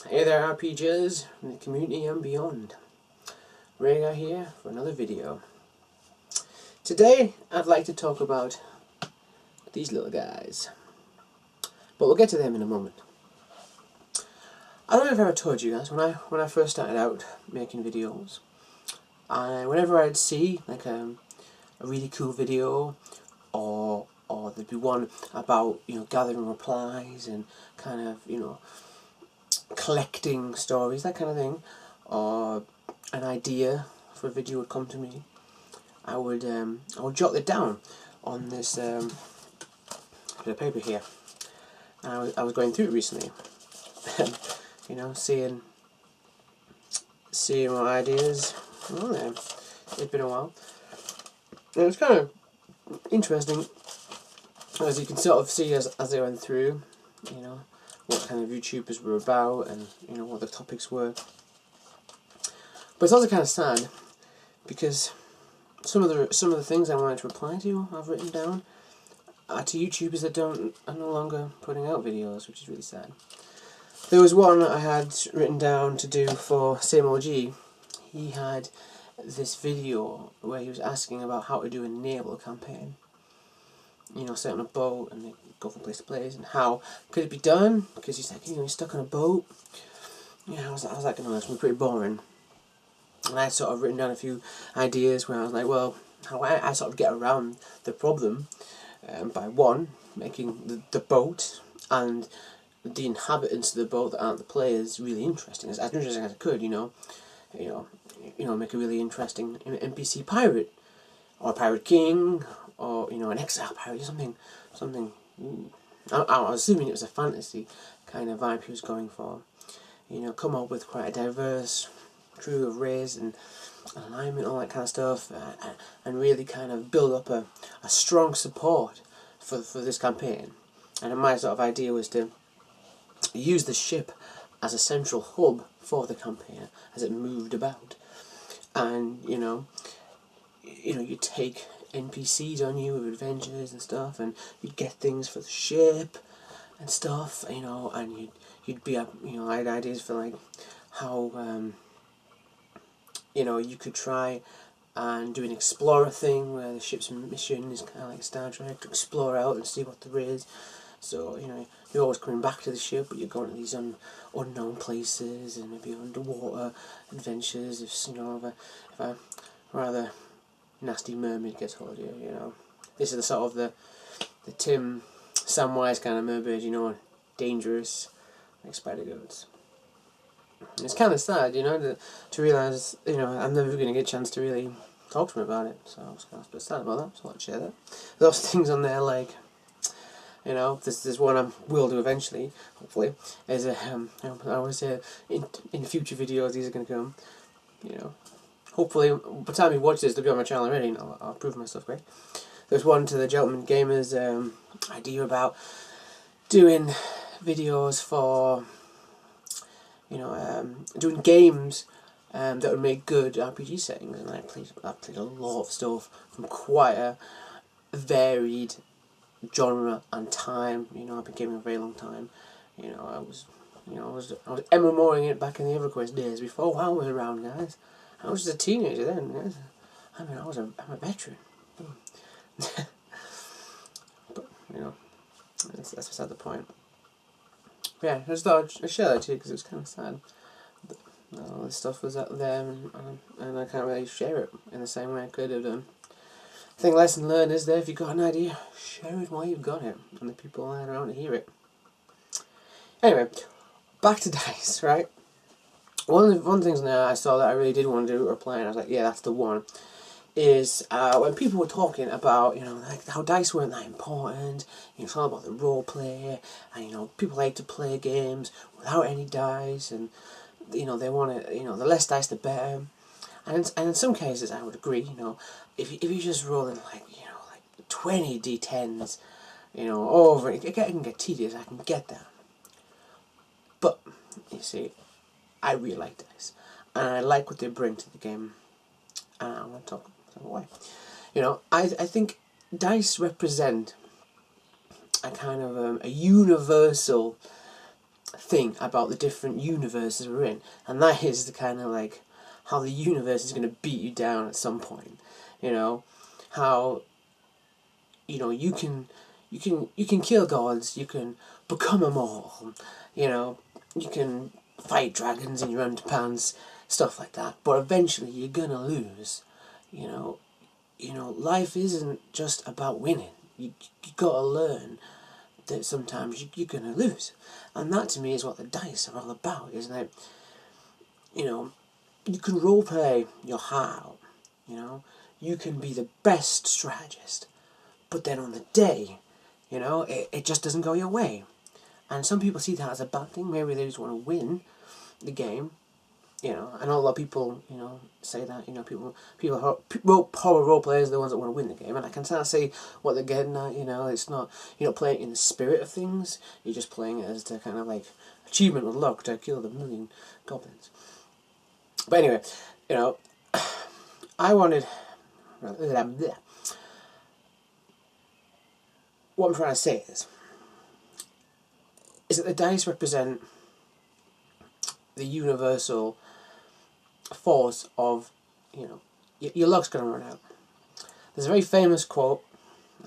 Hey there RPGers in the community and beyond. rhaegar here for another video. Today I'd like to talk about these little guys, but we'll get to them in a moment. I don't know if I've ever told you guys, when I first started out making videos, whenever I'd see like a really cool video, or there'd be one about gathering replies and kind of collecting stories, that kind of thing, or an idea for a video would come to me, I would jot it down on this bit of paper here. And I was going through it recently, seeing my ideas. Oh, yeah, it's been a while, and it's kind of interesting, as you can sort of see as they went through, what kind of YouTubers were about, and what the topics were. But it's also kind of sad because some of the things I wanted to reply to, I've written down, are to YouTubers that are no longer putting out videos, which is really sad. There was one I had written down to do for Same OG. He had this video where he was asking about how to do a naval campaign. Set on a boat and go from place to place, and how could it be done? Because he's like, you're stuck on a boat. I was like, that's pretty boring. And I had sort of written down a few ideas where I was like, well, how I sort of get around the problem by one, making the boat and the inhabitants of the boat that aren't the players really interesting, as interesting as I could. Make a really interesting NPC pirate, or a pirate king, or an exile pirate, something. I was assuming it was a fantasy kind of vibe he was going for. Come up with quite a diverse crew of race and alignment, all that kind of stuff, and really kind of build up a strong support for this campaign. And my sort of idea was to use the ship as a central hub for the campaign as it moved about, and you take NPCs on you with adventures and stuff, and you'd get things for the ship and stuff, and you'd be up, I had ideas for like how you could try and do an explorer thing where the ship's mission is kind of like Star Trek, to explore out and see what there is. So you're always coming back to the ship, but you're going to these unknown places, and maybe underwater adventures. If a rather nasty mermaid gets hold of you, this is the sort of the Tim Samwise kind of mermaid, dangerous, like spider goats. And it's kind of sad, to realise, I'm never going to get a chance to really talk to him about it. So I was kind of a bit sad about that. So I'd share that. Those things on there, like, this one I will do eventually, hopefully, is I always say in future videos these are going to come, hopefully by the time you watch this they'll be on my channel already, and I'll prove myself great. There's one to the Gentleman Gamers idea about doing videos for doing games that would make good RPG settings, and I played a lot of stuff from quite a varied genre and time. I've been gaming a very long time. I was MMOing it back in the EverQuest days before WoW was around, guys. I was just a teenager then, guys. I'm a veteran. But that's beside the point. Yeah, I just thought I'd share that too, because it was kind of sad. All this stuff was out there, and I can't really share it in the same way I could have done. I think lesson learned is there. If you've got an idea, share it while you've got it, and the people that are around to hear it. Anyway, back to dice, right? One of the things now I saw that I really did want to do, or play, and I was like, yeah, that's the one, is when people were talking about, like how dice weren't that important, it's all about the role play, and people like to play games without any dice, and they want to, the less dice the better. And in some cases I would agree, if you just roll in like 20 d10s, over, it can get tedious, I can get that. But you see, I really like dice, and I like what they bring to the game, and I want to talk why. I think dice represent a kind of a universal thing about the different universes we're in, and that is the kind of like how the universe is going to beat you down at some point. You know, how you can kill gods, you can become immortal, you can fight dragons in your underpants, stuff like that. But eventually you're gonna lose. Life isn't just about winning. You gotta learn that sometimes you're gonna lose, and that to me is what the dice are all about. Is that you can roleplay your heart out. You can be the best strategist, but then on the day, it just doesn't go your way. And some people see that as a bad thing. Maybe they just want to win the game, and a lot of people, say that, horror role players are the ones that want to win the game, and I can kind of see what they're getting at. It's not, you're not playing it in the spirit of things. You're just playing it as the kind of like achievement unlocked to kill the 1,000,000 goblins. But anyway, I wanted. What I'm trying to say is that the dice represent the universal force of, your luck's going to run out. There's a very famous quote,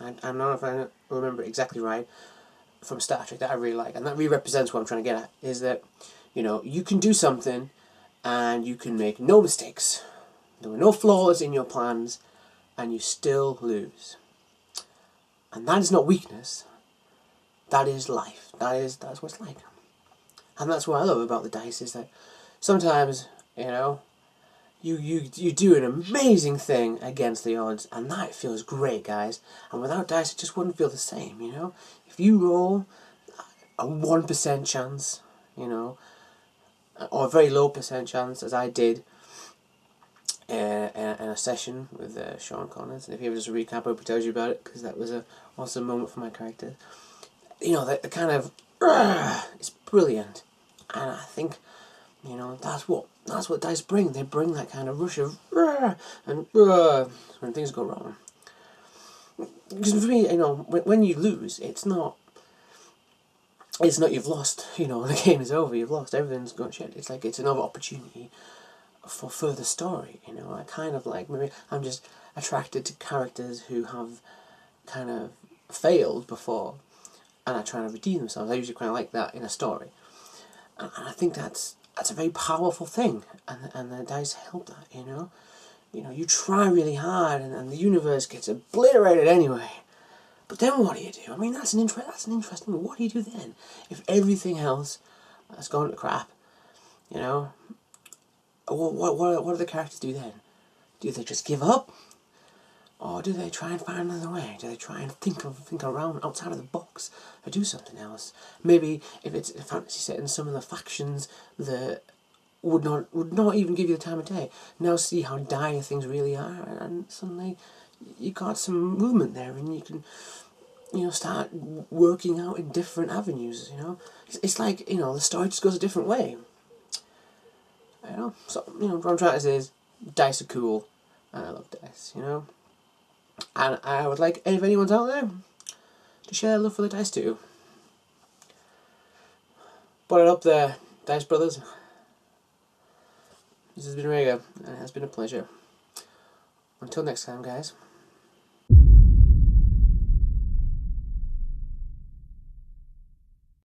I don't know if I remember it exactly right, from Star Trek that I really like, and that really represents what I'm trying to get at, is that, you can do something and you can make no mistakes. There were no flaws in your plans, and you still lose. And that is not weakness. That is life. That's what it's like. And that's what I love about the dice, is that sometimes, you do an amazing thing against the odds, and that feels great, guys. And without dice, it just wouldn't feel the same, If you roll a 1% chance, or a very low percent chance, as I did, in a session with Sean Connors, and if you ever just recap, I hope he tells you about it, because that was a awesome moment for my character. The kind of it's brilliant, and I think that's what dice bring. They bring that kind of rush of and when things go wrong. Because for me, when you lose, it's not you've lost. The game is over. You've lost. Everything's gone shit. It's like it's another opportunity for further story. I kind of like, maybe I'm just attracted to characters who have kind of failed before and are trying to redeem themselves. I usually kind of like that in a story, and I think that's a very powerful thing, and the dice help that. You try really hard, and the universe gets obliterated anyway. But then what do you do? I mean, that's an interesting. What do you do then if everything else has gone to crap? What do the characters do then? Do they just give up? Or do they try and find another way? Do they try and think around outside of the box or do something else? Maybe if it's a fantasy setting, some of the factions that would not even give you the time of day now see how dire things really are, and suddenly you got some movement there, and you can start working out in different avenues. It's like the story just goes a different way. So what I'm trying to say is dice are cool, and I love dice. And I would like, if anyone's out there, to share love for the dice too. Put it up there, Dice Brothers. This has been rhaegar, and it has been a pleasure. Until next time, guys.